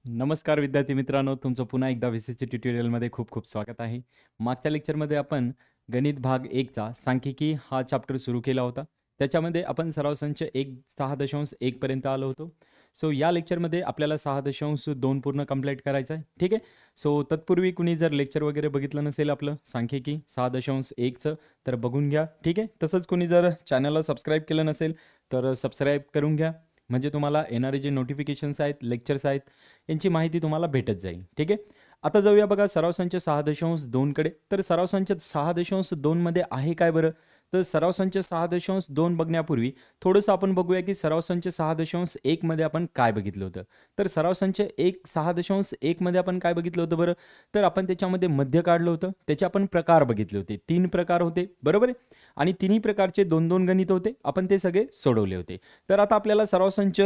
नमस्कार विद्यार्थी मित्रांनो, तुमचं पुन्हा एकदा व्ही-सी-सी ट्युटोरियलमध्ये खूप खूप स्वागत आहे. मागच्या लेक्चरमध्ये आपण गणित भाग 1 चा सांख्यिकी हा चॅप्टर सुरू केला होता. त्याच्यामध्ये आपण सराव संच 6.1 पर्यंत आलो होतो. सो या लेक्चरमध्ये आपल्याला 6.2 पूर्ण कंप्लीट करायचं आहे. ठीक आहे. सो तत्पूर्वी कुणी जर लेक्चर वगैरे बघितलं नसेल आपलं सांख्यिकी 6.1चं तर बघून घ्या. ठीक आहे. तसंच कुणी जर चॅनलला सबस्क्राईब केलं नसेल तर सबस्क्राईब करून घ्या. म्हणजे तुम्हाला येणारे जे नोटिफिकेशन्स आहेत, लेक्चर्स आहेत यांची माहिती तुम्हाला भेटत जाईल. ठीक आहे. आता जाऊया बघा सराव संच 6.2 कडे. तर सराव संच 6.2 मध्ये आहे काय बरं? तर सराव संच 6.2 बघण्यापूर्वी थोडंसं आपण बघूया की सराव संच 6.1 मध्ये आपण काय बघितलं होतं. तर सराव संच 6.1 मध्ये आपण काय बघितलं होतं बरं? तर आपण त्याच्यामध्ये मध्य काढलं होतं. त्याचे आपण प्रकार बघितले होते. 3 प्रकार होते, बरोबर आहे? आणि तिन्ही प्रकारचे 2-2 गणित होते. आपण ते सगळे सोडवले होते. तर आता आपल्याला सराव संच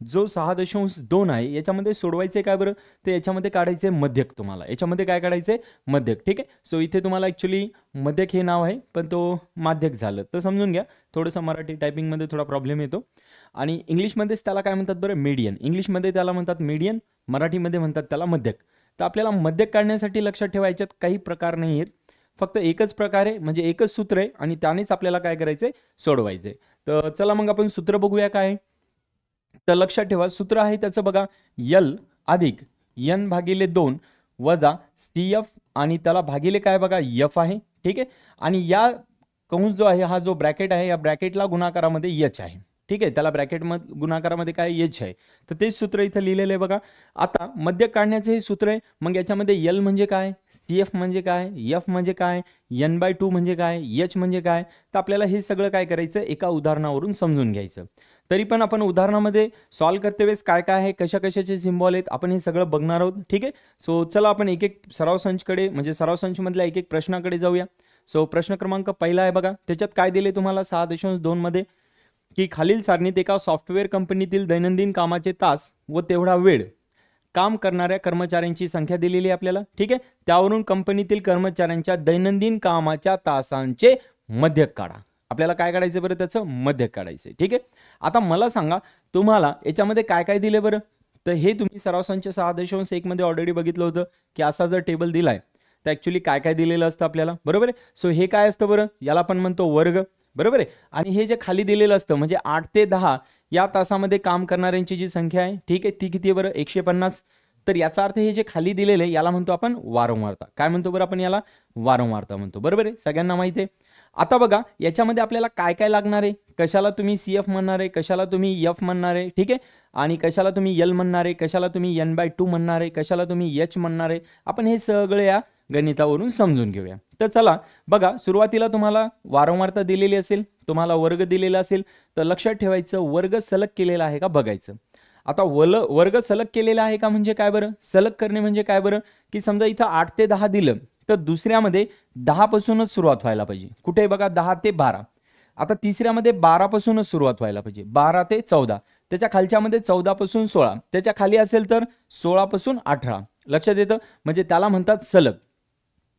जो 6.2 आहे याच्यामध्ये सोडवायचे काय बरं? तर याच्यामध्ये काढायचे मध्यक तुम्हाला. याच्यामध्ये काय काढायचे? मध्यक. ठीक आहे. सो इथे तुम्हाला ॲक्च्युली मध्यक हे नाव आहे, पण तो माध्यक झालं. तर समजून घ्या. थोडंसं मराठी टायपिंगमध्ये थोडा प्रॉब्लेम येतो. आणि इंग्लिशमध्येच त्याला काय म्हणतात बरं? मीडियन. इंग्लिशमध्ये त्याला म्हणतात मीडियन, मराठीमध्ये म्हणतात त्याला मध्यक. तर आपल्याला मध्यक काढण्यासाठी लक्षात ठेवायच्यात काही प्रकार नाही आहेत. फक्त एकच प्रकार आहे, म्हणजे एकच सूत्र आहे आणि त्यानेच आपल्याला काय करायचंय? सोडवायचंय. तर चला मग आपण सूत्र बघूया काय आहे. तर लक्षात ठेवा सूत्र आहे त्याचं बघा, यल अधिक n भागिले 2 वजा CF आणि त्याला भागिले काय बघा F आहे. ठीक आहे. आणि या कंस जो आहे हा जो ब्रॅकेट आहे या ब्रॅकेटला गुणाकारामध्ये H आहे. ठीक आहे. त्याला ब्रॅकेट गुणाकारामध्ये काय H आहे. तर तेच सूत्र इथं लिहिलेलं आहे बघा. आता मध्य काढण्याचे हे सूत्र आहे. मग याच्यामध्ये L म्हणजे काय, CF म्हणजे काय, F म्हणजे काय, n/2 म्हणजे काय, H म्हणजे काय. तर आपल्याला हे सगळं काय करायचं एका उदाहरणावरून समजून घ्यायचं. तरी पण आपण उदाहरणामध्ये सॉल्व्ह करते वेळेस काय काय आहे, कशा कशाचे सिम्बॉल आहेत, आपण हे सगळं बघणार आहोत. ठीक आहे. सो चला आपण एक एक सराव संचकडे म्हणजे सराव संचमधल्या एक एक प्रश्नाकडे जाऊया. सो प्रश्न क्रमांक पहिला आहे बघा. त्याच्यात काय दिले तुम्हाला 6.2 मध्ये की खालील सारणीत एका सॉफ्टवेअर कंपनीतील दैनंदिन कामाचे तास व तेवढा वेळ काम करणाऱ्या कर्मचाऱ्यांची संख्या दिलेली आहे आपल्याला. ठीक आहे. त्यावरून कंपनीतील कर्मचाऱ्यांच्या दैनंदिन कामाच्या तासांचे मध्यक काढा. आपल्याला काय काढायचं बरं? त्याचं मध्यक काढायचं. ठीक आहे. आता मला सांगा तुम्हाला याच्यामध्ये काय काय दिले बरं? तर हे तुम्ही सराव संच 6.1 मध्ये ऑलरेडी बघितलं होतं की असा जर टेबल दिलाय तर ऍक्च्युली काय काय दिलेलं असतं आपल्याला, बरोबर आहे? सो हे काय असतं बरं? याला आपण म्हणतो वर्ग, बरोबर आहे? आणि हे जे खाली दिलेलं असतं म्हणजे 8 ते 10 या तासामध्ये काम करणाऱ्यांची जी संख्या आहे, ठीक आहे, ती किती आहे बरं? 150. तर याचा अर्थ हे जे खाली दिलेलं आहे याला म्हणतो आपण वारंवारता. काय म्हणतो बरं आपण याला? वारंवारता म्हणतो, बरोबर आहे? सगळ्यांना माहिती आहे. आता बघा याच्यामध्ये आपल्याला काय काय लागणार आहे, कशाला तुम्ही CF म्हणणार आहे, कशाला तुम्ही F म्हणणार आहे, ठीक आहे, आणि कशाला तुम्ही L म्हणणार आहे, कशाला तुम्ही n/2 म्हणणार आहे, कशाला तुम्ही H म्हणणार आहे. आपण हे सगळे या गणितावरून समजून घेऊया. तर चला बघा, सुरुवातीला तुम्हाला वारंवारता दिलेली असेल, तुम्हाला वर्ग दिलेला असेल, तर लक्षात ठेवायचं वर्ग सलग केलेला आहे का बघायचं. आता वर्ग सलग केलेला आहे का म्हणजे काय बरं? सलग करणे म्हणजे काय बरं? की समजा इथं 8 ते 10 दिलं तर दुसऱ्यामध्ये 10 पासूनच सुरुवात व्हायला पाहिजे. कुठे बघा 10 ते 12. आता तिसऱ्यामध्ये 12 पासूनच सुरुवात व्हायला पाहिजे. 12 ते 14. त्याच्या खालच्यामध्ये 14 पासून 16. त्याच्या खाली असेल तर 16 पासून 18. लक्षात येतं? म्हणजे त्याला म्हणतात सलग.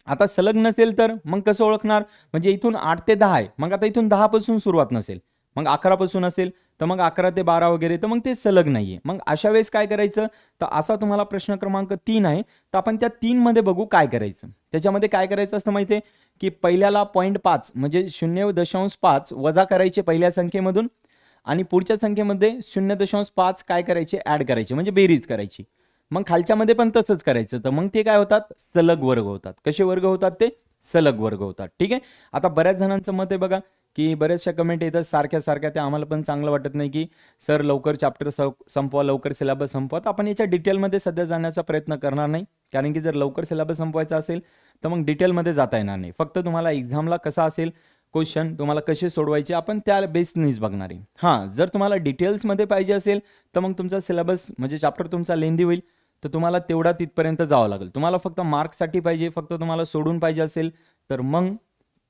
आता सलग नसेल तर मग कसं ओळखणार? म्हणजे इथून 8 ते 10 आहे. मग आता इथून 10 पासून सुरुवात नसेल. मग 11 पासून असेल तर मग 11 ते 12 वगैरे, तर मग ते सलग नाहीये. मग अशा वेळेस काय करायचं? तर असा तुम्हाला प्रश्न क्रमांक 3 आहे. तर आपण त्या 3 मध्ये बघू काय करायचं. त्याच्यामध्ये काय करायचं असतं माहितीये की पहिल्याला 0.5 म्हणजे 0.5 वजा करायचे पहिल्या संख्येमधून आणि पुढच्या संख्येमध्ये 0.5 काय करायचे? ऍड करायचे, म्हणजे बेरीज करायची. मग खालच्यामध्ये पण तसंच करायचं. तर मग ते काय होतात? सलग वर्ग होतात. कसे वर्ग होतात? ते सलग वर्ग होतात. ठीक आहे. आता बऱ्याच जणांचं मत आहे बघा की बऱ्याचशा कमेंट येतात सारख्या सारख्या, ते आम्हाला पण चांगलं वाटत नाही की सर लवकर चॅप्टर संपवा, लवकर सिलेबस संपवा. तर आपण याच्या डिटेलमध्ये सध्या जाण्याचा प्रयत्न करणार नाही, कारण की जर लवकर सिलेबस संपवायचा असेल तर मग डिटेलमध्ये जाता येणार नाही. फक्त तुम्हाला एक्झामला कसा असेल क्वेश्चन, तुम्हाला कसे सोडवायचे, आपण त्या बेसनीच बघणार आहे. हां, जर तुम्हाला डिटेल्समध्ये पाहिजे असेल तर मग तुमचा सिलेबस म्हणजे चॅप्टर तुमचा लेंदी होईल, तर तुम्हाला तेवढा तिथपर्यंत जावं लागेल. तुम्हाला फक्त मार्क्ससाठी पाहिजे, फक्त तुम्हाला सोडून पाहिजे असेल तर मग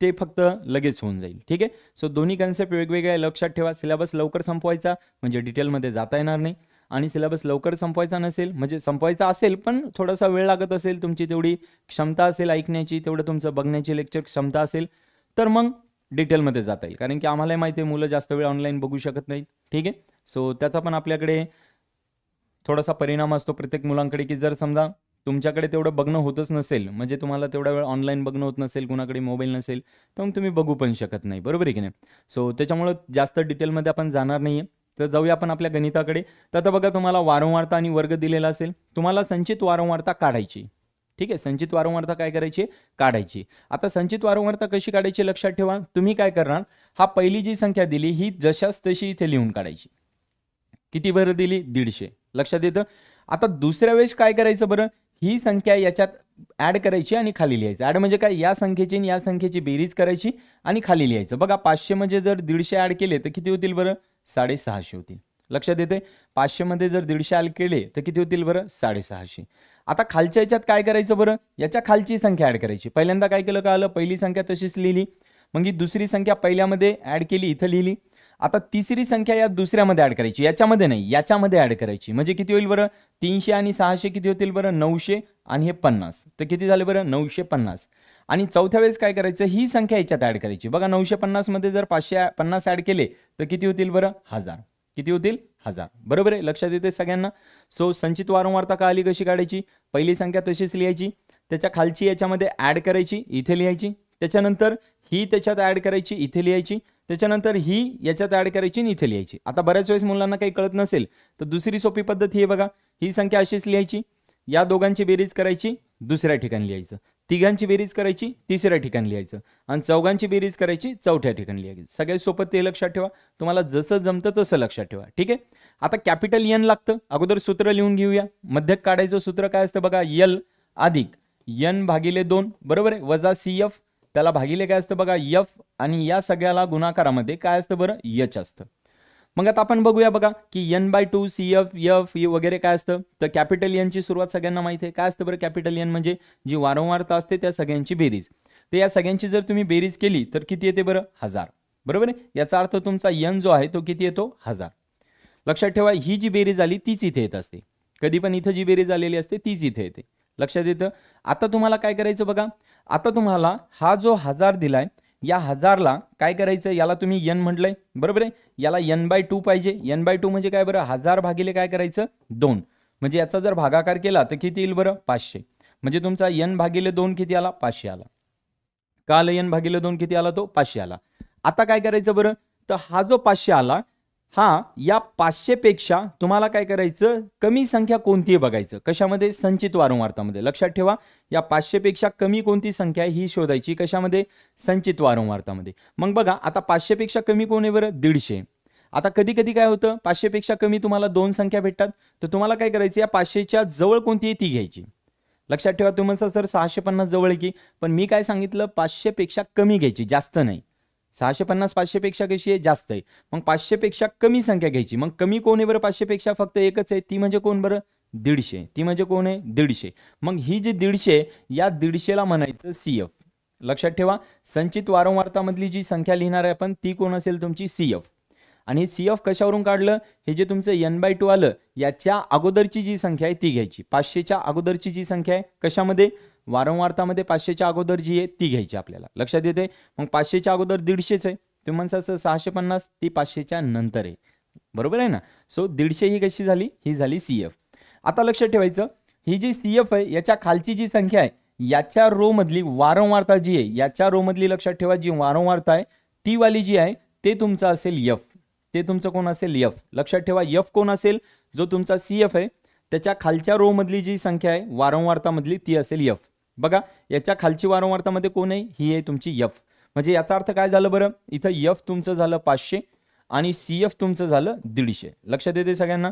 ते फक्त लगेच होऊन जाईल. ठीक आहे. सो दोन्ही कन्सेप्ट वेगवेगळे लक्षात ठेवा. सिलेबस लवकर संपवायचा म्हणजे डिटेलमध्ये जाता येणार नाही, आणि सिलेबस लवकर संपवायचा नसेल म्हणजे संपवायचा असेल पण थोडासा वेळ लागत असेल, तुमची तेवढी क्षमता असेल ऐकण्याची, तेवढं तुमचं बघण्याची लेक्चर क्षमता असेल, तर मग डिटेलमध्ये जाता येईल. कारण की आम्हाला माहिती आहे मुलं जास्त वेळ ऑनलाईन बघू शकत नाहीत. ठीक आहे. सो त्याचा पण आपल्याकडे थोडासा परिणाम असतो प्रत्येक मुलांकडे, की जर समजा तुमच्याकडे तेवढं बघणं होतच नसेल, म्हणजे तुम्हाला तेवढा वेळ ऑनलाईन बघणं होत नसेल, कुणाकडे मोबाईल नसेल, तर मग तुम्ही बघू पण शकत नाही, बरोबर आहे की नाही. सो त्याच्यामुळं जास्त डिटेलमध्ये आपण जाणार नाही आहे. तर जाऊया आपण आपल्या गणिताकडे. तर आता बघा, तुम्हाला वारंवारता आणि वर्ग दिलेला असेल, तुम्हाला संचित वारंवारता काढायची. ठीक आहे, संचित वारंवारता काय करायची, काढायची. आता संचित वारंवारता कशी काढायची लक्षात ठेवा. तुम्ही काय करणार, हा पहिली जी संख्या दिली ही जशाच तशी इथे लिहून काढायची. किती बरं दिली, 150. लक्षात येतं. आता दुसऱ्या वेळेस काय करायचं बरं, ही संख्या याच्यात ऍड करायची आणि खाली लिहायचं. ऍड म्हणजे काय, या संख्येची आणि या संख्येची बेरीज करायची आणि खाली लिहायचं. बघा 500 मध्ये जर 150 ऍड केले तर किती होतील बरं, 650 होतील. लक्षात येते. 500 मध्ये जर 150 ऍड केले तर किती होतील बरं, 650. आता खालच्या याच्यात काय करायचं बरं, याच्या खालची संख्या ऍड करायची. पहिल्यांदा काय केलं, का आलं, पहिली संख्या तशीच लिहिली, मग ही दुसरी संख्या पहिल्यामध्ये ऍड केली, इथं लिहिली. आता तिसरी संख्या या दुसऱ्यामध्ये ऍड करायची, याच्यामध्ये नाही, याच्यामध्ये ऍड करायची. म्हणजे किती होईल बरं, 300 आणि 600 किती होतील बरं, 900 आणि हे 50, तर किती झाले बरं, 950. आणि चौथ्या वेळेस काय करायचं, ही संख्या याच्यात ऍड करायची. बघा 950 मध्ये जर 550 ऍड केले तर किती होतील बरं, 1000. किती होतील, 1000. बरोबर आहे, लक्षात येते सगळ्यांना. सो संचित वारंवारता का आली, कशी काढायची, पहिली संख्या तशीच लिहायची, त्याच्या खालची याच्यामध्ये ऍड करायची, इथे लिहायची, त्याच्यानंतर ही त्याच्यात ऍड करायची, इथे लिहायची, त्याच्यानंतर ही याच्यात ऍड करायची आणि इथे लिहायची. आता बऱ्याच वेळेस मुलांना काही कळत नसेल तर दुसरी सोपी पद्धत ही आहे बघा, ही संख्या अशीच लिहायची, या दोघांची बेरीज करायची, दुसऱ्या ठिकाणी लिहायचं, तिघांची बेरीज करायची, तिसऱ्या ठिकाणी लिहायचं, आणि चौघांची बेरीज करायची, चौथ्या ठिकाणी लिहायचं. सगळ्यात सोपं ते लक्षात ठेवा, तुम्हाला जसं जमतं तसं लक्षात ठेवा. ठीक आहे. आता कॅपिटल एन लागतं, अगोदर सूत्र लिहून घेऊया. मध्यक काढायचं सूत्र काय असतं बघा, यल अधिक एन भागिले 2, बरोबर आहे, वजा सी एफ, त्याला भागिले काय असतं बघा, एफ, आणि या सगळ्याला गुणाकारामध्ये काय असतं बरं, एच असतं. मग आता आपण बघूया बघा की n/2 CF एफ वगैरे काय असतं, तर कॅपिटल एन ची सुरुवात सगळ्यांना माहिती आहे. काय असतं बरं, कॅपिटल एन म्हणजे जी वारंवारता असते त्या सगळ्यांची बेरीज. तर या सगळ्यांची जर तुम्ही बेरीज केली तर किती येते बरं, 1000. बरोबर आहे. याचा अर्थ तुमचा एन जो आहे तो किती येतो, 1000. लक्षात ठेवा, ही जी बेरीज आली तीच इथे येत असते. कधी पण इथं जी बेरीज आलेली असते तीच इथे येते. लक्षात येतं. आता तुम्हाला काय करायचं बघा, आता तुम्हाला हा जो 1000 दिलाय, या 1000ला काय करायचं, याला तुम्ही n म्हटलंय, बरोबर आहे, याला n/2 पाहिजे. n/2 म्हणजे काय बरं, 1000 भागिले काय करायचं, 2. म्हणजे याचा जर भागाकार केला तर किती येईल बरं, 500. म्हणजे तुमचा n भागिले 2 किती आला, 500 आला. का आला n भागिले 2 किती आला, तो 500 आला. आता काय करायचं बरं, तर हा जो 500 आला, हा या 500 पेक्षा तुम्हाला काय करायचं, कमी संख्या कोणती आहे बघायचं. कशामध्ये, संचित वारंवारतामध्ये. लक्षात ठेवा, या 500 पेक्षा कमी कोणती संख्या आहे ही शोधायची. कशामध्ये, संचित वारंवारतामध्ये. मग बघा आता 500 पेक्षा कमी कोण आहे बरं, 150. आता कधी कधी काय होतं, 500 पेक्षा कमी तुम्हाला दोन संख्या भेटतात, तर तुम्हाला काय करायचं, या 500च्या जवळ कोणती आहे ती घ्यायची. लक्षात ठेवा, तुम्ही म्हणता सर 650 जवळ आहे की, पण मी काय सांगितलं, 500 पेक्षा कमी घ्यायची, जास्त नाही. 650 500 पेक्षा कशी आहे, जास्त आहे. मग 500 पेक्षा कमी संख्या घ्यायची. मग कमी कोण आहे बरं, 500 पेक्षा फक्त एकच आहे, ती म्हणजे कोण बरं, 150. ती म्हणजे कोण आहे, 150. मग ही जी 150, या 150ला म्हणायचं CF. लक्षात ठेवा, संचित वारंवारतामधली जी संख्या लिहिणार आहे आपण ती कोण असेल, तुमची CF. आणि CF कशावरून काढलं, हे जे तुमचं n/2 आलं, याच्या अगोदरची जी संख्या आहे ती घ्यायची. 500च्या अगोदरची जी संख्या आहे, कशामध्ये, वारंवारतामध्ये 500च्या अगोदर जी आहे ती घ्यायची आपल्याला. लक्षात येते. मग 500च्या अगोदर 150 आहे, तुम्ही म्हणता 650, ती 500च्या नंतर आहे, बरोबर आहे ना. सो 150 ही कशी झाली, ही झाली CF. आता लक्षात ठेवायचं, ही जी CF आहे याच्या खालची जी संख्या आहे, याच्या रो मधली वारंवारता जी आहे, याच्या रो मधली लक्षात ठेवा जी वारंवारता आहे ती वाली जी आहे ते तुमचं असेल F. ते तुमचं कोण असेल, F. लक्षात ठेवा, F कोण असेल, जो तुमचा CF आहे त्याच्या खालच्या रो मधली जी संख्या आहे वारंवारता मधली ती असेल F. बघा, याच्या खालची वारंवारतामध्ये कोण आहे, ही आहे तुमची F. म्हणजे याचा अर्थ काय झालं बरं, इथं F तुमचं झालं 500 आणि CF तुमचं झालं 150. लक्षात येते सगळ्यांना.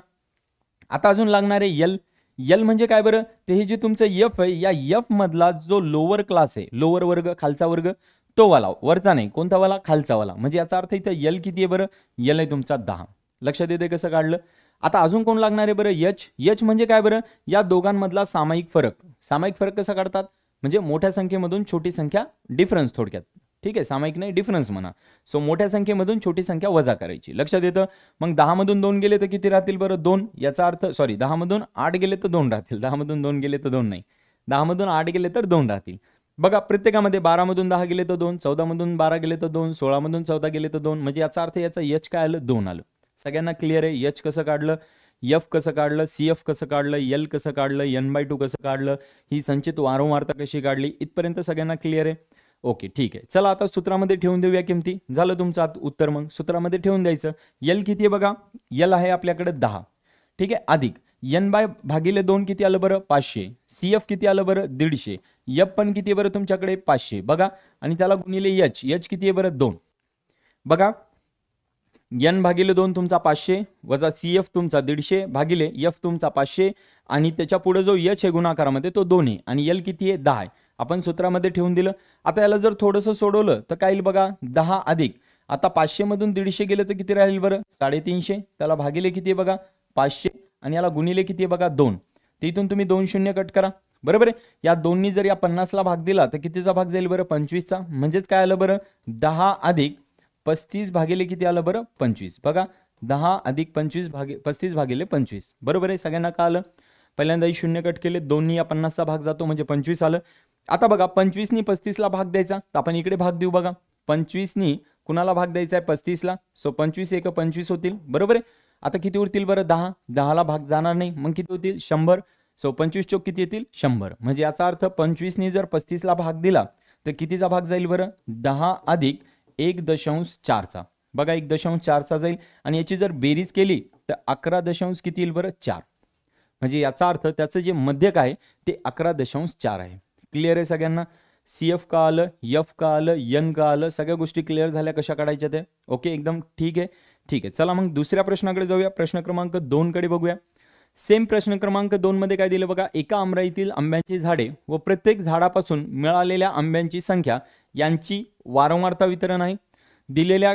आता अजून लागणार आहे L. L म्हणजे काय बरं, ते हे जे तुमचं F आहे, या F मधला जो लोअर क्लास आहे, लोअर वर्ग, खालचा वर्ग, तो वाला, वरचा नाही, कोणता वाला, खालचा वाला. म्हणजे याचा अर्थ इथं L किती आहे बरं, L आहे तुमचा 10. लक्षात येते कसं काढलं. आता अजून कोण लागणार आहे बरं, H. H म्हणजे काय बरं, या दोघांमधला सामायिक फरक. सामायिक फरक कसा काढतात, म्हणजे मोठ्या संख्येमधून छोटी संख्या, डिफरन्स थोडक्यात. ठीक आहे, सामायिक नाही, डिफरन्स म्हणा. सो मोठ्या संख्येमधून छोटी संख्या वजा करायची. लक्षात येतं. मग 10 मधून 2 गेले तर किती राहतील बरं, 2. याचा अर्थ, सॉरी, 10 मधून 8 गेले तर 2 राहतील. 10 मधून 2 गेले तर 2 नाही, 10 मधून 8 गेले तर 2 राहतील. बघा, प्रत्येकामध्ये 12 मधून 10 गेले तर 2, 14 मधून 12 गेले तर 2, 16 मधून 14 गेले तर 2. म्हणजे याचा अर्थ याचा H काय आलं, 2 आलं. सगळ्यांना क्लिअर आहे. H कसं काढलं, एफ कसं काढलं, CF कसं काढलं, एल कसं काढलं, n/2 कसं काढलं, ही संचित वारंवारता कशी काढली, इथपर्यंत सगळ्यांना क्लिअर आहे? ओके, ठीक आहे. चला आता सूत्रामध्ये ठेवून देऊया किमती. झालं तुमचं उत्तर. मग सूत्रामध्ये ठेवून द्यायचं. एल किती आहे बघा, एल आहे आपल्याकडे 10, ठीक आहे, अधिक n/2 किती आलं बरं, 500. CF किती आलं बरं, 150. एफ पण किती बरं तुमच्याकडे, 500 बघा, आणि त्याला गुणिले एच किती आहे बरं, 2 बघा. n/2 तुमचा 500 वजा CF तुमचा 150 भागिले F तुमचा 500 आणि त्याच्या पुढे जो H आहे गुणाकारामध्ये तो 2 आहे आणि L किती आहे, 10 आहे. आपण सूत्रामध्ये ठेवून दिलं. आता याला जर थोडंसं सोडवलं तर काय येईल बघा, 10 अधिक, आता 500 मधून 150 गेलं तर किती राहील बरं, 350. त्याला भागिले किती आहे बघा, 500 आणि याला गुणिले किती आहे बघा, 2. तर इथून तुम्ही 2 शून्य कट करा. बरोबर आहे. या दोन्ही जर या 50ला भाग दिला तर कितीचा भाग जाईल बरं, 25चा. म्हणजेच काय आलं बरं, 10 अधिक 35 भागिले किती आलं बरं, 25. बघा, 10 अधिक 35 भागिले 25. बरोबर आहे. सगळ्यांना काय आलं, पहिल्यांदा ही शून्य कट केले, 2नी या 50चा भाग जातो म्हणजे 25 आलं. आता बघा, 25नी 35ला भाग द्यायचा तर आपण इकडे भाग देऊ. बघा, 25नी कुणाला भाग द्यायचा आहे, 35ला. सो 25 एक 25 होतील. बरोबर आहे. आता किती उरतील बरं, 10ला भाग जाणार नाही, मग किती होतील, 100. सो 25 चौक किती येतील, 100. म्हणजे याचा अर्थ 25नी जर 35ला भाग दिला तर कितीचा भाग जाईल बरं, 10 अधिक 1.4चा. बघा, 1.4चा जाईल आणि याची जर बेरीज केली तर 11. किती येईल बरं, 4. म्हणजे याचा अर्थ त्याचं जे मध्यक आहे ते 11.4 आहे. क्लिअर आहे सगळ्यांना? CF का आलं, F का आलं, N का आलं, सगळ्या गोष्टी क्लिअर झाल्या कशा काढायच्या ते. ओके, एकदम ठीक आहे. ठीक आहे, चला मग दुसऱ्या प्रश्नाकडे जाऊया. प्रश्न क्रमांक 2 कडे बघूया. सेम प्रश्न क्रमांक 2 मध्ये काय दिलं बघा, एका आमराईतील आंब्याची झाडे व प्रत्येक झाडापासून मिळालेल्या आंब्यांची संख्या यांची वारंवारता वितरण आहे. दिलेल्या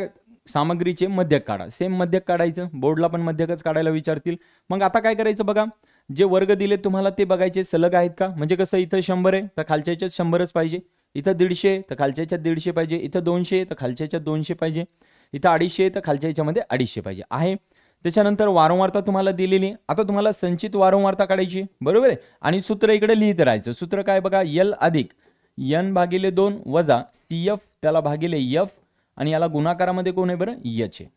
सामग्रीचे मध्यक काढा. सेम मध्यक काढायचं, बोर्डला पण मध्यकच काढायला विचारतील. मग आता काय करायचं बघा, जे वर्ग दिले तुम्हाला ते बघायचे सलग आहेत का. म्हणजे कसं, इथं 100 आहे तर खालच्याच्यात 100च पाहिजे, इथं 150 तर खालच्याच्यात 150 पाहिजे, इथं 200 तर खालच्याच्यात 200 पाहिजे, इथं 250 तर खालच्या याच्यामध्ये 250 पाहिजे आहे. त्याच्यानंतर वारंवारता तुम्हाला दिलेली. आता तुम्हाला संचित वारंवारता काढायची. बरोबर आहे. आणि सूत्र इकडे लिहित राहायचं. सूत्र काय बघा, L अधिक n/2 वजा CF त्याला भागिले F आणि याला गुणाकारामध्ये कोण आहे बरं, H आहे.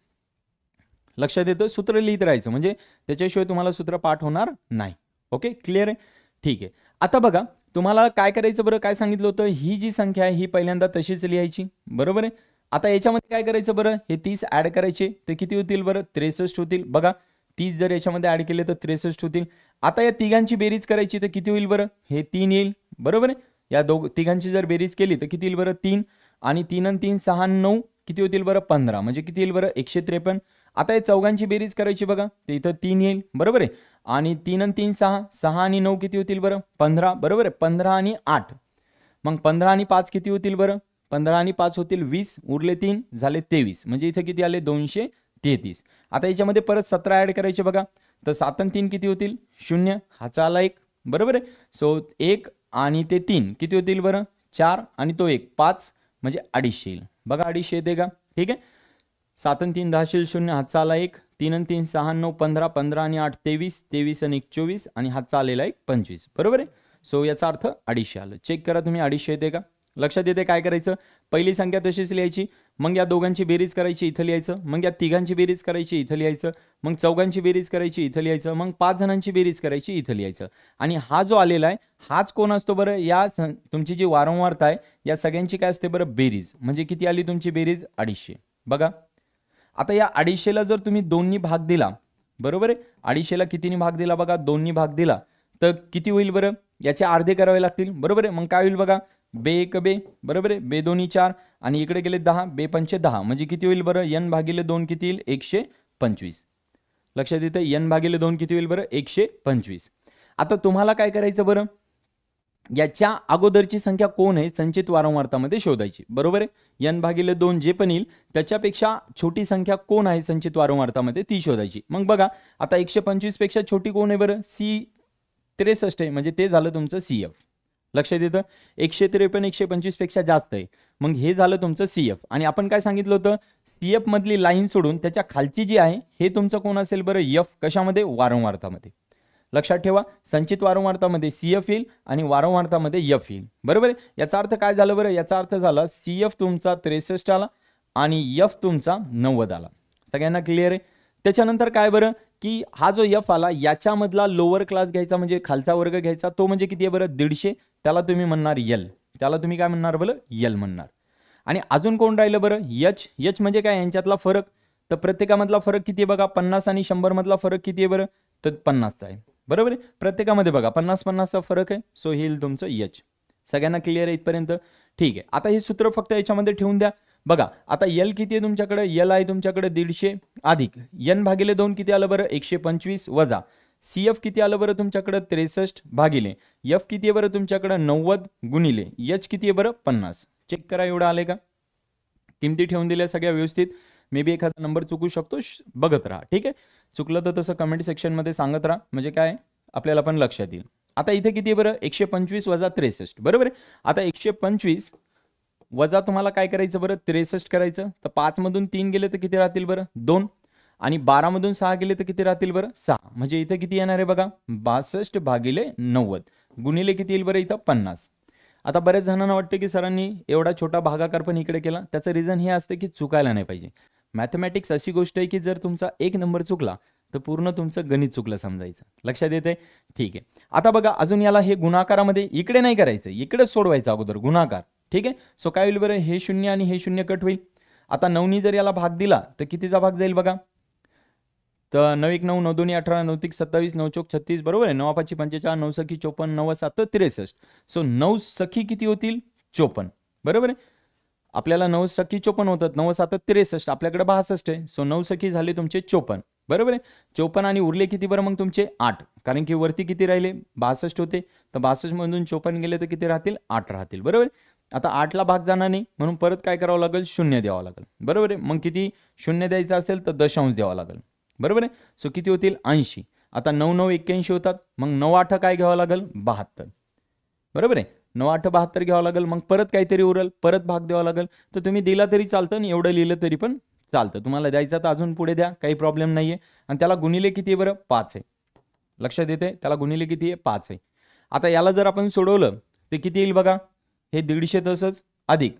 लक्षात येतं? सूत्र लिहित राहायचं म्हणजे त्याच्याशिवाय तुम्हाला सूत्र पाठ होणार नाही. ओके, क्लिअर आहे? ठीक आहे. आता बघा, तुम्हाला काय करायचं बरं, काय सांगितलं होतं, ही जी संख्या आहे ही पहिल्यांदा तशीच लिहायची. बरोबर आहे. आता याच्यामध्ये काय करायचं बरं, हे 30 ऍड करायचे तर किती होतील बरं, 63 होतील. बघा, 30 जर याच्यामध्ये ऍड केले तर 63 होतील. आता या तिघांची बेरीज करायची तर किती होईल बरं, हे 3 येईल. बरोबर आहे. या तिघांची जर बेरीज केली तर किती येईल बरं, 3 आणि 3 आणि 3 6 आणि 9 किती होतील बरं, 15. म्हणजे किती येईल बरं, 153. आता या चौघांची बेरीज करायची बघा, तर इथं 3 येईल. बरोबर आहे. आणि 3 आणि 3 6, 6 आणि 9 किती होतील बरं, 15. बरोबर आहे. 15 आणि 8, मग 15 आणि 5 किती होतील बरं, 15 आणि 5 होतील 20, उरले 3 झाले 23. म्हणजे इथं किती आले, 233. आता याच्यामध्ये परत 17 ऍड करायचे बघा, तर 7 आणि 3 किती होतील, 0. हाचा आला 1. बरोबर आहे. सो 1 आणि ते 3 किती होतील बरं, 4 आणि तो 1 5, म्हणजे 250 येईल. बघा, 250 येते का. ठीक आहे. 7 आणि 3 10 0, हातचा आला 1. 3 आणि 3 6 9 15, 15 आणि 8 23, 23 आणि 1 24 आणि हातचा आलेला 1 25. बरोबर आहे. सो याचा अर्थ 250 आलं. चेक करा तुम्ही, 250 येते का. लक्षात येते. काय करायचं, पहिली संख्या तशीच लिहायची, मग या दोघांची बेरीज करायची, इथं लिहायचं, मग या तिघांची बेरीज करायची, इथं लिहायचं, मग चौघांची बेरीज करायची, इथं लिहायचं, मग 5 जणांची बेरीज करायची, इथं लिहायचं. आणि हा जो आलेला आहे हाच कोण असतो बरं, या तुमची जी वारंवारता आहे या सगळ्यांची काय असते बरं, बेरीज. म्हणजे किती आली तुमची बेरीज, 250. बघा, आता या 250ला जर तुम्ही 2नी भाग दिला, बरोबर आहे, 250ला कितीनी भाग दिला बघा, 2नी भाग दिला तर किती होईल बरं, याचे अर्धे करावे लागतील. बरोबर आहे. मग काय होईल बघा, बे 1 बे, बरोबर आहे, बे 2 4 आणि इकडे गेले 10, बे 5 10, म्हणजे किती होईल बरं, n/2 किती येईल, 125. लक्षात येतं, n/2 किती होईल बरं, 125. आता तुम्हाला काय करायचं बरं, याच्या अगोदरची संख्या कोण आहे संचित वारंवारतामध्ये शोधायची. बरोबर आहे. n/2 जे पण येईल त्याच्यापेक्षा छोटी संख्या कोण आहे संचित वारंवारतामध्ये ती शोधायची. मग बघा, आता 125 पेक्षा छोटी कोण आहे बरं, 63 आहे, म्हणजे ते झालं तुमचं CF. लक्षात येतं, 153 125 पेक्षा जास्त आहे, मग हे झालं तुमचं CF. आणि आपण काय सांगितलं होतं, CF मधली लाईन सोडून त्याच्या खालची जी आहे हे तुमचं कोण असेल बरं, F. कशामध्ये, वारंवारतामध्ये. लक्षात ठेवा, संचित वारंवारतामध्ये CF येईल आणि वारंवारतामध्ये F येईल. बरोबर आहे. याचा अर्थ काय झालं बरं, याचा अर्थ झाला CF तुमचा 63 आला आणि F तुमचा 90 आला. सगळ्यांना क्लिअर आहे. त्याच्यानंतर काय बरं, की हा जो एफ आला याच्यामधला लोअर क्लास घ्यायचा म्हणजे खालचा वर्ग घ्यायचा, तो म्हणजे किती आहे बरं 150, त्याला तुम्ही म्हणणार यल, त्याला तुम्ही काय म्हणणार बरं यल म्हणणार. आणि अजून कोण राहिलं बरं एच, एच म्हणजे काय यांच्यातला फरक, तर प्रत्येकामधला फरक किती आहे बघा 50 आणि 100 मधला फरक किती आहे बरं तर 50चा आहे, बरोबर आहे. प्रत्येकामध्ये बघा 50-50चा फरक आहे, सो हे येईल तुमचं एच. सगळ्यांना क्लिअर आहे इथपर्यंत? ठीक आहे. आता हे सूत्र फक्त याच्यामध्ये ठेवून द्या. बघा आता यल किती आहे तुमच्याकडे, यल आहे तुमच्याकडे 150 अधिक एन भागिले 2 किती आलं बरं 125 वजा सी एफ किती आलं बरं तुमच्याकडे 63 भागिले एफ किती आहे बरं तुमच्याकडे 90 गुणिले एच किती आहे बरं 50. चेक करा एवढं आले का, किमती ठेवून दिल्या सगळ्या व्यवस्थित. मे बी एखादा नंबर चुकू शकतो, बघत राहा. ठीक आहे, चुकलं तर तसं कमेंट सेक्शनमध्ये सांगत राहा, म्हणजे काय आपल्याला पण लक्षात येईल. आता इथे किती आहे बरं 125 वजा 63, बरोबर आहे. आता 125 वजा तुम्हाला काय करायचं बरं 63 करायचं, तर 5 मधून 3 गेले तर किती राहतील बरं 2, आणि 12 मधून 6 गेले तर किती राहतील बरं 6, म्हणजे इथे किती येणार आहे बघा 62 भागिले 90 गुणिले किती येईल बरं इथं 50. आता बऱ्याच जणांना वाटतं की सरांनी एवढा छोटा भागाकार पण इकडे केला, त्याचं रिझन हे असतं की चुकायला नाही पाहिजे. मॅथमॅटिक्स अशी गोष्ट आहे की जर तुमचा एक नंबर चुकला तर पूर्ण तुमचं गणित चुकलं समजायचं. लक्षात येते? ठीक आहे. आता बघा अजून याला हे गुणाकारामध्ये इकडे नाही करायचं, इकडेच सोडवायचं अगोदर गुणाकार. ठीक आहे, सो काय होईल बरं हे 0 आणि हे 0 कट होईल. आता 9नी जर याला भाग दिला तर कितीचा भाग जाईल बघा, तर 9 1 9 9 2 18 9 3 27 9 4 36, बरोबर आहे. 9 5 45 9 सखी 54 9 7 63, सो 9 सखी किती होतील 54, बरोबर आहे. आपल्याला 9 सखी 54 होतात, 9 7 63, आपल्याकडे 62 आहे, सो 9 सखी झाले तुमचे 54, बरोबर आहे. 54 आणि उरले किती बरं मग तुमचे 8, कारण की वरती किती राहिले 62 होते, तर 62 मधून 54 गेले तर किती राहतील 8 राहतील, बरोबर. आता 8ला भाग जाणार नाही म्हणून परत काय करावं लागेल 0 द्यावं लागेल, बरोबर आहे. मग किती 0 द्यायचं असेल तर दशांश द्यावा लागेल, बरोबर आहे. सो किती होतील 80. आता 9 9 81 होतात, मग 9 8 काय घ्यावं लागेल 72, बरोबर आहे. 9 8 72 घ्यावं लागेल, मग परत काहीतरी उरल, परत भाग द्यावा लागेल. तर तुम्ही दिला तरी चालतं आणि एवढं लिहिलं तरी पण चालतं, तुम्हाला द्यायचं तर अजून पुढे द्या, काही प्रॉब्लेम नाहीये. आणि त्याला गुणिले किती आहे बरं 5 आहे, लक्षात येते, त्याला गुणिले किती आहे 5 आहे. आता याला जर आपण सोडवलं ते किती येईल बघा, हे 150 तसंच अधिक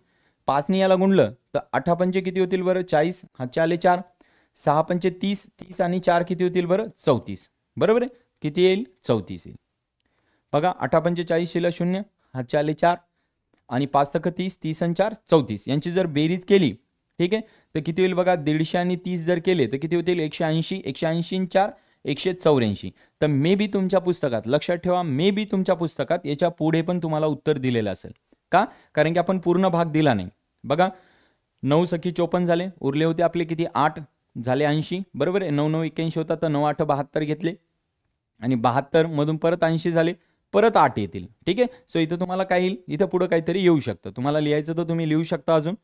5ने याला गुणलं तर 8 पंचे किती होतील बरं 40, हा 4 4 6 पंचे 30, 30 आणि 4 किती होतील बरं 34, बरोबर आहे. किती येईल 34 येईल बघा. 8 पंचे 40 शिला 0, हा 4 4 आणि 5 तक 30, 30 आणि 4 34, यांची जर बेरीज केली ठीक आहे तर किती होईल बघा 150 आणि 30 जर केले तर किती होतील 180, 180 आणि 4 184. तर मे बी तुमच्या पुस्तकात, लक्षात ठेवा, मे बी तुमच्या पुस्तकात याच्या पुढे पण तुम्हाला उत्तर दिलेलं असेल. का? कारण की आपण पूर्ण भाग दिला नाही. बघा 9 सखी 54 झाले, उरले होते आपले किती 8 झाले 80, बरोबर आहे. 9 9 81 होता तर 9 8 72 घेतले आणि 72 मधून परत 80 झाले, परत 8 येतील. ठीक आहे, सो इथं तुम्हाला काय येईल, इथं पुढे काहीतरी येऊ शकतं. तुम्हाला लिहायचं तर तुम्ही लिहू शकता अजून,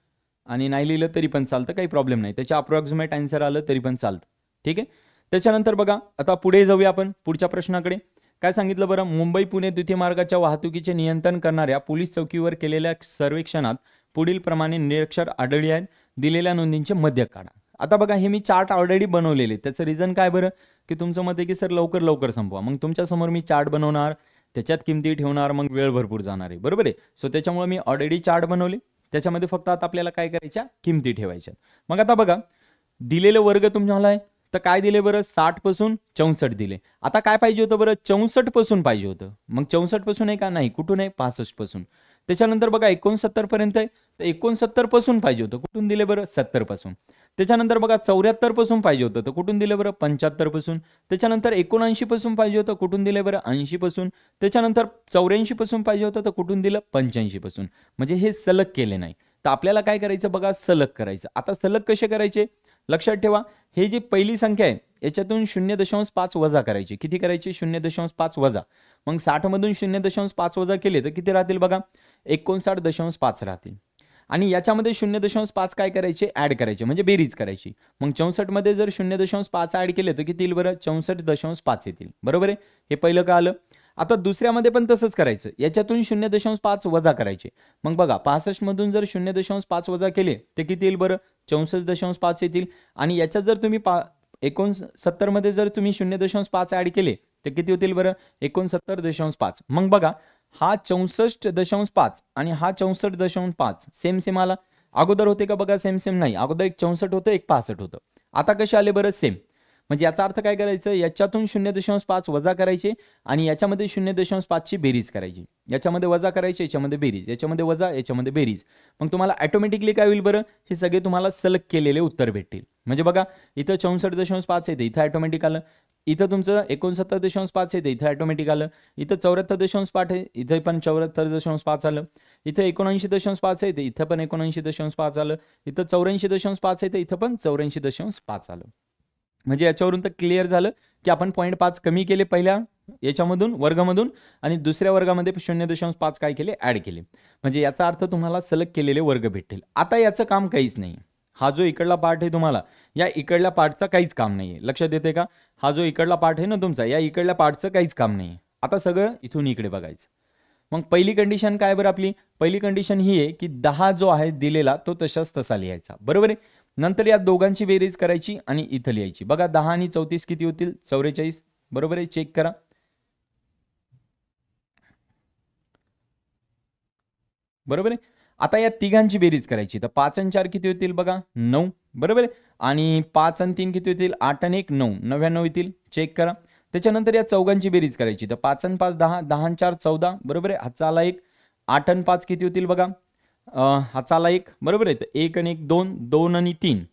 आणि नाही लिहिलं तरी पण चालतं, काही प्रॉब्लेम नाही. त्याच्या अप्रॉक्सिमेट आन्सर आलं तरी पण चालतं. ठीक आहे, त्याच्यानंतर बघा आता पुढे जाऊया आपण पुढच्या प्रश्नाकडे. काय सांगितलं बरं, मुंबई पुणे द्वितीय मार्गाच्या वाहतुकीचे नियंत्रण करणाऱ्या पोलीस चौकीवर केलेल्या सर्वेक्षणात पुढील प्रमाणे निरक्षर आढळले आहेत, दिलेल्या नोंदींचे मध्य काढा. आता बघा हे मी चार्ट ऑलरेडी बनवलेले, त्याचं रिझन काय बरं की तुमचं मत आहे की सर लवकर लवकर संपवा, मग तुमच्या समोर मी चार्ट बनवणार, त्याच्यात किमती ठेवणार, मग वेळ भरपूर जाणार आहे, बरोबर आहे. सो त्याच्यामुळे मी ऑलरेडी चार्ट बनवले, त्याच्यामध्ये फक्त आता आपल्याला काय करायच्या किमती ठेवायच्या. मग आता बघा दिलेले वर्ग तुम्हाला आहे तर काय दिले बरं 60 पासून 64 दिले. आता काय पाहिजे होतं बरं 64 पासून पाहिजे होतं, मग 64 पासून आहे का नाही, कुठून आहे 65 पासून. त्याच्यानंतर बघा 69 पर्यंत आहे तर 69 पासून पाहिजे होतं, कुठून दिले बरं 70 पासून. त्याच्यानंतर बघा 74 पासून पाहिजे होतं तर कुठून दिले बरं 75 पासून. त्याच्यानंतर 79 पासून पाहिजे होतं, कुठून दिले बरं 80 पासून. त्याच्यानंतर 84 पासून पाहिजे होतं तर कुठून दिलं 85 पासून. म्हणजे हे सलग केले नाही, तर आपल्याला काय करायचं बघा सलग करायचं. आता सलग कसे करायचे लक्षात ठेवा, हे जी पहिली संख्या आहे याच्यातून 0.5 वजा करायची. किती करायची 0.5 वजा, मग 60 मधून 0.5 वजा केले तर किती राहतील बघा 59.5 राहतील. आणि याच्यामध्ये 0.5 काय करायचे ऍड करायचे, म्हणजे बेरीज करायची. मग 64 मध्ये जर 0.5 ऍड केले तर किती येईल बरं 64.5 येतील, बरोबर आहे. हे पहिलं का आलं. आता दुसऱ्यामध्ये पण तसंच करायचं, याच्यातून 0.5 वजा करायचे. मग बघा 65 मधून जर 0.5 वजा केले तर किती येईल बरं 64.5 येतील. आणि याच्यात जर तुम्ही 69 मध्ये जर तुम्ही 0.5 ऍड केले तर किती होतील बरं 69.5. मग बघा हा 64.5 आणि हा 64.5 सेम सेम आला. अगोदर होते का बघा सेम सेम नाही, अगोदर एक 64 होतं एक 65 होतं. आता कसे आले बरं सेम. म्हणजे याचा अर्थ काय करायचं, याच्यातून 0.5 वजा करायचे आणि याच्यामध्ये 0.5ची बेरीज करायची, याच्यामध्ये वजा करायचे, याच्यामध्ये बेरीज, याच्यामध्ये वजा, याच्यामध्ये बेरीज. मग तुम्हाला ऑटोमॅटिकली काय होईल बरं, हे सगळे तुम्हाला सलग केलेले उत्तर भेटतील. म्हणजे बघा इथं 64.5 येते, इथं ऑटोमॅटिक आलं. इथं तुमचं 69.5 येते, इथं ऑटोमॅटिक आलं. इथं 74.5 आहे, इथं पण 74.5 आलं. इथं 79.5 येते, इथं पण 79.5 आलं. इथं 84.5 येते, इथं पण 84.5 आलं. म्हणजे याच्यावरून तर क्लिअर झालं की आपण 0.5 कमी केले पहिल्या याच्यामधून वर्गामधून आणि दुसऱ्या वर्गामध्ये 0.5 काय केले, ॲड केले. म्हणजे याचा अर्थ तुम्हाला सलग केलेले वर्ग भेटतील. आता याचं काम काहीच नाही. हा जो इकडला पार्ट आहे तुम्हाला, या इकडल्या पार्टचा काहीच काम नाही आहे. लक्षात येते का? हा जो इकडला पार्ट आहे ना तुमचा, या इकडल्या पार्टचं काहीच काम नाही आहे. आता सगळं इथून इकडे बघायचं. मग पहिली कंडिशन काय बरं आपली? पहिली कंडिशन ही आहे की 10 जो आहे दिलेला तो तशाच तसा लिहायचा, बरोबर आहे. नंतर या दोघांची बेरीज करायची आणि इथं लिहायची. बघा 10 आणि 34 किती होतील? 44, बरोबर आहे. चेक करा. बरोबर आहे. आता या तिघांची बेरीज करायची, तर 5 आणि 4 किती होतील? बघा 9, बरोबर आहे. आणि 5 आणि 3 किती होतील? 8 आणि 1 9, 99 होतील. चेक करा. त्याच्यानंतर या चौघांची बेरीज करायची, तर 5 आणि 5 10, 10 आणि 4 14, बरोबर आहे. हातचा आला 1. 8 आणि 5 किती होतील? बघा हातचा आला 1, बरोबर आहे. तर 1 आणि 1 2, 2 आणि 3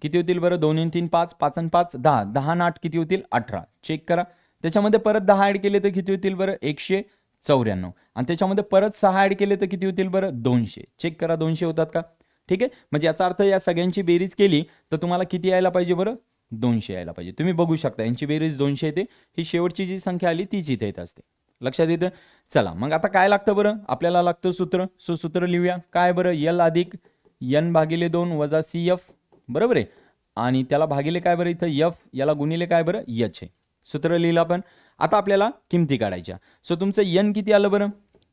किती होतील बरं? 2 आणि 3 5, 5 आणि 5 10, 10 आणि 8 किती होतील? 18. चेक करा. त्याच्यामध्ये परत 10 ॲड केले तर किती होतील बरं? 194. आणि त्याच्यामध्ये परत 6 ॲड केले तर किती होतील बरं? 200. चेक करा 200 होतात का? ठीक आहे. म्हणजे याचा अर्थ या सगळ्यांची बेरीज केली तर तुम्हाला किती यायला पाहिजे बरं? 200 यायला पाहिजे. तुम्ही बघू शकता यांची बेरीज 200 येते. ही शेवटची जी संख्या आली तीच इथे येत असते. लक्षात येतं? चला मग आता काय लागतं बरं? आपल्याला लागतं सूत्र. सो सूत्र लिहूया. काय बरं? L अधिक N भागिले 2 वजा CF, बरोबर आहे. आणि त्याला भागिले काय बरं इथं? F, याला गुणिले काय बरं? H आहे. सूत्र लिहिलं आपण. आता आपल्याला किमती काढायच्या. सो तुमचं N किती आलं बरं?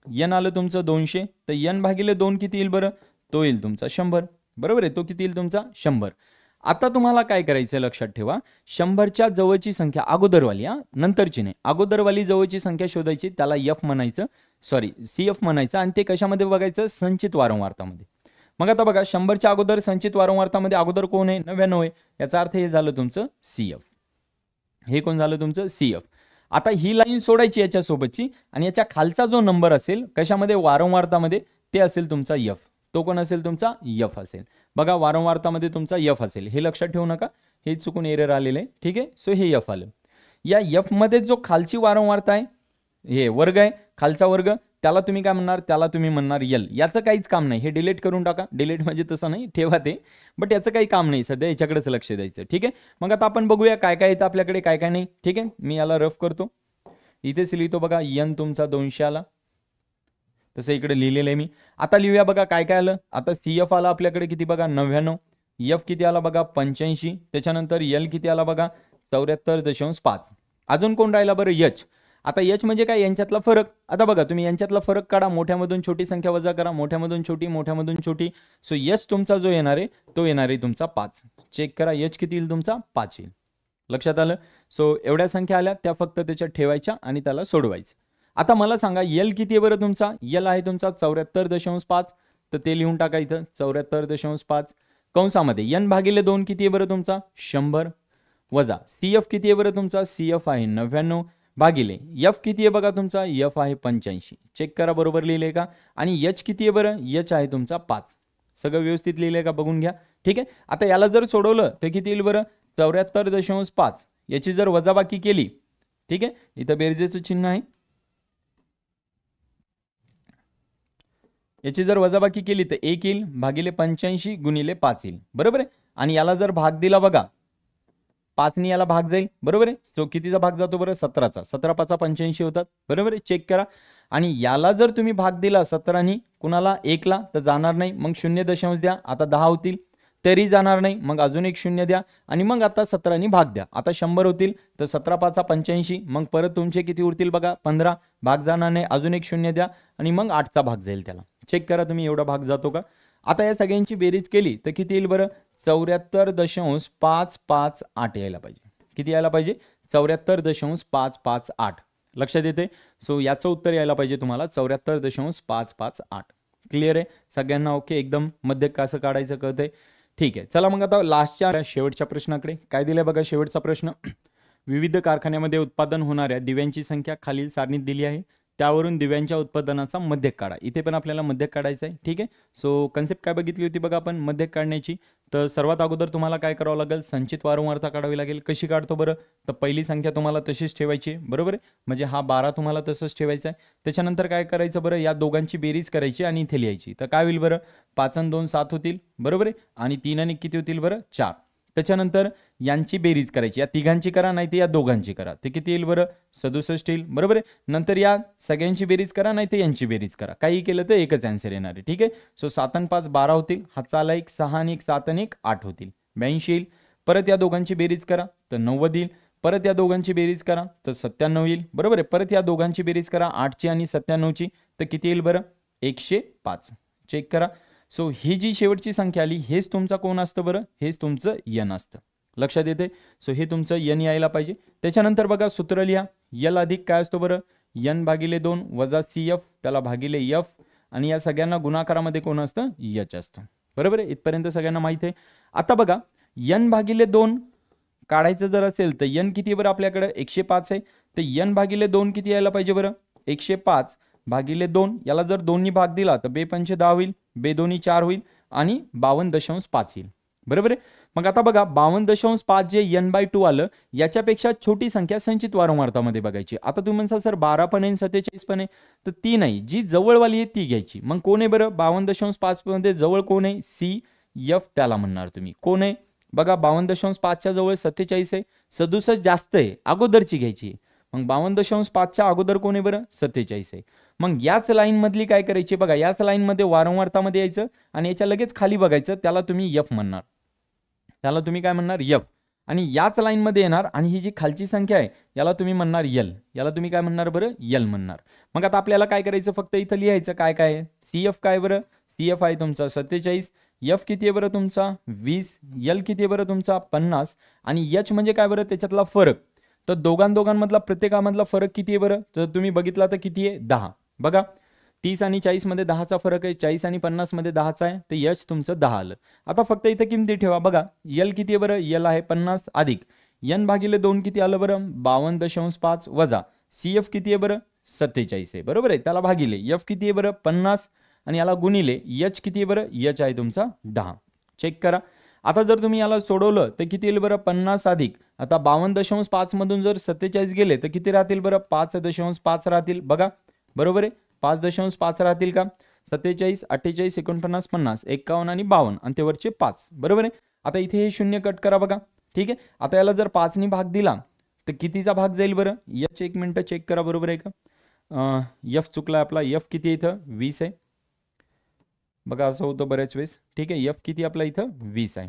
N आलं तुमचं 200. तर N भागिले 2 किती येईल बरं? तो येईल तुमचा 100, बरोबर आहे. तो किती येईल तुमचा? 100. आता तुम्हाला काय करायचं लक्षात ठेवा, 100च्या जवळची संख्या अगोदरवाली, नंतरची नाही, अगोदरवाली जवळची संख्या शोधायची, त्याला F म्हणायचं, सॉरी CF म्हणायचं. आणि ते कशामध्ये बघायचं? संचित वारंवारतामध्ये. मग आता बघा 100च्या अगोदर संचित वारंवारतामध्ये अगोदर कोण आहे? 99 आहे. याचा अर्थ हे झालं तुमचं CF. हे कोण झालं तुमचं? CF. आता ही लाईन सोडायची याच्यासोबतची आणि याच्या खालचा जो नंबर असेल कशामध्ये? वारंवारतामध्ये, ते असेल तुमचा F. तो कोण असेल? तुमचा F असेल. बघा वारंवारतामध्ये तुमचा F असेल. हे लक्षात ठेवू नका, हे चुकून एरर आलेलं आहे. ठीक आहे. सो हे F आलं. या F मध्ये जो खालची वारंवारता आहे, हे वर्ग आहे, खालचा वर्ग, त्याला तुम्ही काय म्हणणार? त्याला तुम्ही म्हणणार L. याचं काहीच काम नाही. हे डिलीट करून टाका. डिलीट म्हणजे तसं नाही, ठेवा ते, बट याचं काही काम नाही सध्या, याच्याकडेच लक्ष द्यायचं. ठीक आहे. मग आता आपण बघूया काय काय येतं आपल्याकडे, काय काय नाही. ठीक आहे. मी याला रफ करतो. इथेच लिहितो बघा. N तुमचा 200 आला, तसं इकडे लिहिलेलं आहे मी. आता लिहूया बघा काय काय आलं. आता CF आला आपल्याकडे किती बघा? 99. F किती आला बघा? 85. त्याच्यानंतर L किती आला बघा? 74.5. अजून कोण राहिला बरं? H. आता H म्हणजे काय? यांच्यातला फरक. आता बघा तुम्ही यांच्यातला फरक काढा. मोठ्यामधून छोटी संख्या वजा करा, मोठ्यामधून छोटी, मोठ्यामधून छोटी. सो H तुमचा जो येणार आहे तो येणार आहे तुमचा 5. चेक करा H किती येईल तुमचा? 5 येईल. लक्षात आलं? सो एवढ्या संख्या आल्या त्या फक्त त्याच्यात ठेवायच्या आणि त्याला सोडवायचं. आता मला सांगा L किती आहे बरं तुमचा? L आहे तुमचा 74.5. तर ते लिहून टाका इथं 74.5. कंसामध्ये N भागिले 2 किती आहे बरं तुमचा? 100. वजा CF किती आहे बरं तुमचा? CF आहे 99. भागिले F किती आहे बघा तुमचा? F आहे 85. चेक करा बरोबर लिहिले का? आणि H किती आहे बरं? H आहे तुमचा 5. सगळं व्यवस्थित लिहिले का? बघून घ्या. ठीक आहे. आता याला जर सोडवलं तर किती येईल बरं? 74.5. याची जर वजाबाकी केली, ठीक आहे, इथं बेरजेचं चिन्ह आहे, याची जर वजाबाकी केली तर 1 येईल भागिले 85 गुणिले 5 येईल, बरोबर आहे. आणि याला जर भाग दिला बघा, 5 ने याला भाग जाईल, बरोबर आहे. तो कितीचा भाग जातो बरं? 17चा. 17 5 85 होतात, बरोबर आहे. चेक करा. आणि याला जर तुम्ही भाग दिला 17 कुणाला? 1 ला, तर जाणार नाही. मग 0 द्या, आता 10 होतील, तरी जाणार नाही. मग अजून एक 0 द्या आणि मग आता 17 भाग द्या, आता 100 होतील. तर 17 5 85. मग परत तुमचे किती उरतील बघा? 15. भाग जाणार नाही, अजून एक 0 द्या आणि मग 8चा भाग जाईल त्याला. चेक करा तुम्ही एवढा भाग जातो का? आता या सगळ्यांची बेरीज केली तर किती येईल बरं? 74.558 यायला पाहिजे. किती यायला पाहिजे? 74.558. लक्षात येते? सो याचं उत्तर यायला पाहिजे तुम्हाला 74.558. क्लिअर आहे सगळ्यांना? ओके, एकदम मध्य कसं काढायचं कळतंय? ठीक आहे, चला मग आता लास्टच्या शेवटच्या प्रश्नाकडे. काय दिलंय बघा शेवटचा प्रश्न. विविध कारखान्यामध्ये उत्पादन होणाऱ्या दिव्यांची संख्या खालील सारणीत दिली आहे. त्यावरून दिव्यांच्या उत्पादनाचा मध्यक काढा. इथे पण आपल्याला मध्यक काढायचं आहे. ठीक आहे. सो कन्सेप्ट काय बघितली होती बघा आपण मध्यक काढण्याची. तर सर्वात अगोदर तुम्हाला काय करावं लागेल, संचित वारंवारता काढावी लागेल. कशी काढतो बरं, तर पहिली संख्या तुम्हाला तशीच ठेवायची आहे, बरोबर आहे. म्हणजे हा 12 तुम्हाला तसंच ठेवायचा आहे. त्याच्यानंतर काय करायचं बरं, या दोघांची बेरीज करायची आणि इथे लिहायची. तर काय होईल बरं, 5 आणि 2 7 होतील, बरोबर आहे. आणि 3 आणि किती होतील बरं, 4. त्याच्यानंतर यांची बेरीज करायची, या तिघांची करा नाही तर या दोघांची करा. ते किती येईल बरं, 67 येईल, बरोबर आहे. नंतर या सगळ्यांची बेरीज करा नाही तर यांची बेरीज करा. काही केलं तर एकच आन्सर येणार आहे. ठीक आहे. सो 7 आणि 5 12 होतील. हातचा आला 1 6 आणि 1 7 आणि 1 8 होतील, 82 येईल. परत या दोघांची बेरीज करा तर 90 येईल. परत या दोघांची बेरीज करा तर 97 येईल, बरोबर आहे. परत या दोघांची बेरीज करा 8ची आणि 97ची तर किती येईल बरं, 105. चेक करा. सो ही जी शेवटची संख्या आली हेच तुमचा कोण असतं बरं, हेच तुमचं यन असतं. लक्षात येते. सो हे तुमचं यन यायला पाहिजे. त्याच्यानंतर बघा सूत्र लिहा. यल अधिक काय असतो बरं, यन भागिले 2 वजा CF त्याला भागिले F आणि या सगळ्यांना गुणाकारामध्ये कोण असतं, H असतं, बरोबर आहे. इथपर्यंत सगळ्यांना माहिती आहे. आता बघा यन भागिले 2 काढायचं जर असेल तर यन किती बरं आपल्याकडे 105 आहे. तर यन भागिले 2 किती यायला पाहिजे बरं, 105 भागिले 2. याला जर 2नी भाग दिला तर 2 पंचे 10 होईल, 2 दोन्ही 4 होईल आणि 52.5 येईल, बरोबर आहे. मग आता बघा 52.5 जे n/2 आलं याच्यापेक्षा छोटी संख्या संचित वारंवारतामध्ये बघायची. आता तुम्ही म्हणसा सर 12 पण आहे 47 पण आहे, तर ती नाही, जी जवळवाली आहे ती घ्यायची. मग कोण आहे बरं 52.5 मध्ये जवळ कोण आहे, CF त्याला म्हणणार तुम्ही. कोण आहे बघा 52.5 च्या जवळ 47 आहे, 67 जास्त आहे, अगोदरची घ्यायची. मग 52.5 च्या अगोदर कोण आहे बरं, 47 आहे. मग याच लाईन मधली काय करायची बघा, याच लाईन मध्ये वारंवारतामध्ये यायचं आणि याच्या लगेच खाली बघायचं, त्याला तुम्ही F म्हणणार. त्याला तुम्ही काय म्हणणार, F. आणि याच लाईन मध्ये येणार आणि ही जी खालची संख्या आहे याला तुम्ही म्हणणार L. याला तुम्ही काय म्हणणार बरं, L म्हणणार. मग आता आपल्याला काय करायचं, फक्त इथं लिहायचं काय काय आहे. CF काय बरं, CF आहे तुमचा 47. F किती आहे बरं तुमचा 20. L किती आहे बरं तुमचा 50. आणि H म्हणजे काय बरं, त्याच्यातला फरक. तर दोघांमधला प्रत्येकामधला फरक किती आहे बरं, तर तुम्ही बघितला तर किती आहे 10. बघा 30 आणि 40 मध्ये 10चा फरक आहे, 40 आणि 50 मध्ये 10चा आहे, तर H तुमचं 10 आलं. आता फक्त इथं किमती ठेवा. बघा L किती आहे बरं, L आहे 50 अधिक n भागिले 2 किती आलं बरं 52.5 वजा CF किती आहे बरं 47 आहे, बरोबर आहे. त्याला भागिले F किती आहे बरं 50 आणि याला गुणिले H किती आहे बरं, H आहे तुमचा 10. चेक करा. आता जर तुम्ही याला सोडवलं तर किती येईल बरं 50 अधिक आता 52.5 मधून जर 47 गेले तर किती राहतील बरं 5.5 राहतील. बघा बरोबर आहे, 5.5 राहतील का. 47 48 49 50 51 आणि 52 आणि ते वरचे 5, बरोबर आहे. आता इथे हे शून्य कट करा बघा. ठीक आहे. आता याला जर 5 नी भाग दिला तर कितीचा भाग जाईल बरं, H एक मिनिट चेक करा, बरोबर आहे का. F चुकला आपला. F किती इथं 20 आहे. बघा असं होतं बऱ्याच वेळेस. ठीक आहे. F किती आपला इथं 20 आहे.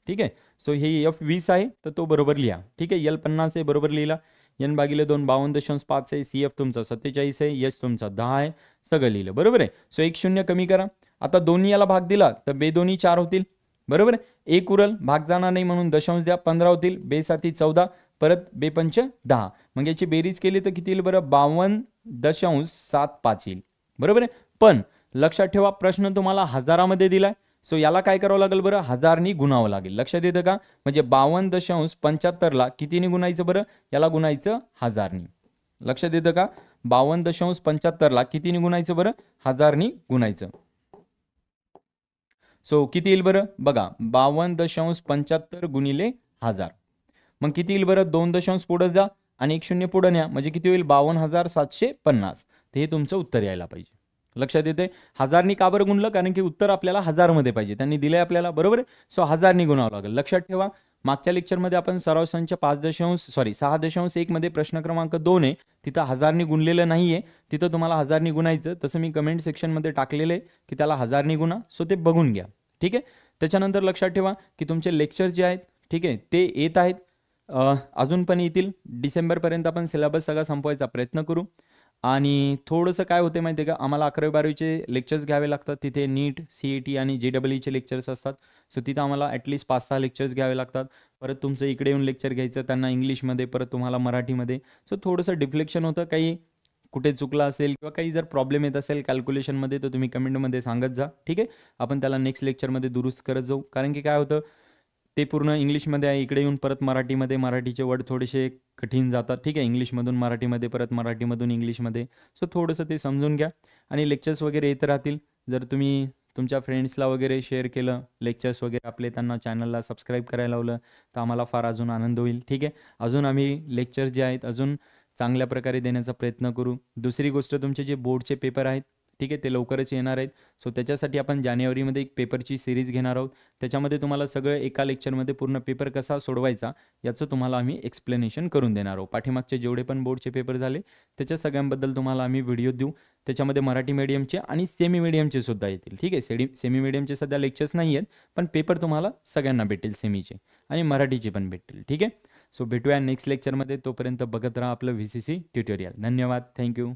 ठीक आहे. सो हे F 20 आहे तर तो बरोबर लिहा. ठीक आहे. L 50 आहे, बरोबर लिहिला. n भागिले 2 52.5 आहे, CF तुमचा 47 आहे, H तुमचा 10 आहे, सगळं लिहिलं, बरोबर आहे. सो एक शून्य कमी करा. आता दोन्ही याला भाग दिला तर 2 दोन्ही 4 होतील, बरोबर आहे. एक उरल, भाग जाणार नाही म्हणून दशांश द्या, 15 होतील. 2 साती 14 परत 2 पंच 10. मग याची बेरीज केली तर किती येईल बरं 52.75 येईल, बरोबर आहे. पण लक्षात ठेवा प्रश्न तुम्हाला हजारामध्ये दिलाय. सो याला काय करावं लागेल बरं, हजारनी गुणावं लागेल. लक्षात येतं का. म्हणजे 52.75 ला कितीने गुणायचं बरं, याला गुणायचं हजारनी. लक्षात येतं का. 52.75 ला कितीने गुणायचं बरं, हजारनी गुणायचं. सो किती येईल बरं बघा 52.75 गुणिले 1000. मग किती येईल बरं 2 दशांश पुढे जा आणि 1 शून्य पुढे न्या, म्हणजे किती होईल 52,750. तर हे तुमचं उत्तर यायला पाहिजे. लक्षात येते. हजारनी का बरं गुणलं, कारण की उत्तर आपल्याला हजारमध्ये पाहिजे, त्यांनी दिलंय आपल्याला, बरोबर आहे. सो हजारनी गुणावं लागेल. लक्षात ठेवा. मागच्या लेक्चरमध्ये आपण सराव संच 6.1 मध्ये प्रश्न क्रमांक 2 आहे, तिथं हजारनी गुणलेलं नाहीये, तिथं तुम्हाला हजारनी गुणायचं. तसं मी कमेंट सेक्शनमध्ये टाकलेलं आहे की त्याला हजारनी गुणा. सो ते बघून घ्या. ठीक आहे. त्याच्यानंतर लक्षात ठेवा की तुमचे लेक्चर जे आहेत ठीक आहे ते येत आहेत, अजून पण येतील. डिसेंबरपर्यंत आपण सिलेबस सगळा संपवायचा प्रयत्न करू. आणि थोडंसं काय होते माहिती आहे का, आम्हाला 11वी-12वीचे लेक्चर्स घ्यावे लागतात. तिथे नीट CET आणि JEE लेक्चर्स असतात. सो तिथं आम्हाला ॲटलिस्ट 5-6 लेक्चर्स घ्यावे लागतात. परत तुमचं इकडे येऊन लेक्चर घ्यायचं, त्यांना इंग्लिशमध्ये, परत तुम्हाला मराठीमध्ये. सो थोडंसं डिफ्लेक्शन होतं, काही कुठे चुकला असेल किंवा काही जर प्रॉब्लेम येत असेल कॅल्क्युलेशनमध्ये तर तुम्ही कमेंटमध्ये सांगत जा, ठीक आहे. आपण त्याला नेक्स्ट लेक्चरमध्ये दुरुस्त करत जाऊ. कारण की काय होतं, ते पूर्ण इंग्लिशमध्ये आहे, इकडे येऊन परत मराठीमध्ये, मराठीचे वर्ड थोडेसे कठीण जातात, ठीक आहे. इंग्लिशमधून मराठीमध्ये, परत मराठीमधून इंग्लिशमध्ये. सो थोडंसं ते समजून घ्या आणि लेक्चर्स वगैरे येत राहतील. जर तुम्ही तुमच्या फ्रेंड्सला वगैरे शेअर केलं लेक्चर्स वगैरे आपले, त्यांना चॅनलला सबस्क्राईब करायला लावलं, तर आम्हाला फार अजून आनंद होईल, ठीक आहे. अजून आम्ही लेक्चर्स जे आहेत अजून चांगल्या प्रकारे देण्याचा प्रयत्न करू. दुसरी गोष्ट, तुमचे जे बोर्डचे पेपर आहेत, ठीक आहे, ते लवकरच येणार आहेत. सो त्याच्यासाठी आपण जानेवारीमध्ये एक पेपरची सिरीज घेणार आहोत. त्याच्यामध्ये तुम्हाला सगळं एका लेक्चरमध्ये पूर्ण पेपर कसा सोडवायचा याचं तुम्हाला आम्ही एक्सप्लेनेशन करून देणार आहोत. पाठीमागचे जेवढे पण बोर्डचे पेपर झाले त्याच्या सगळ्यांबद्दल तुम्हाला आम्ही व्हिडिओ देऊ. त्याच्यामध्ये मराठी मीडियमचे आणि सेमी मीडियमचे सुद्धा येतील, ठीक आहे. सेमी मीडियमचे सध्या लेक्चर्स नाही आहेत, पण पेपर तुम्हाला सगळ्यांना भेटेल, सेमीचे आणि मराठीचे पण भेटतील, ठीक आहे. सो भेटूया नेक्स्ट लेक्चरमध्ये. तोपर्यंत बघत राहा आपलं VCC ट्युटोरियल. धन्यवाद. थँक्यू.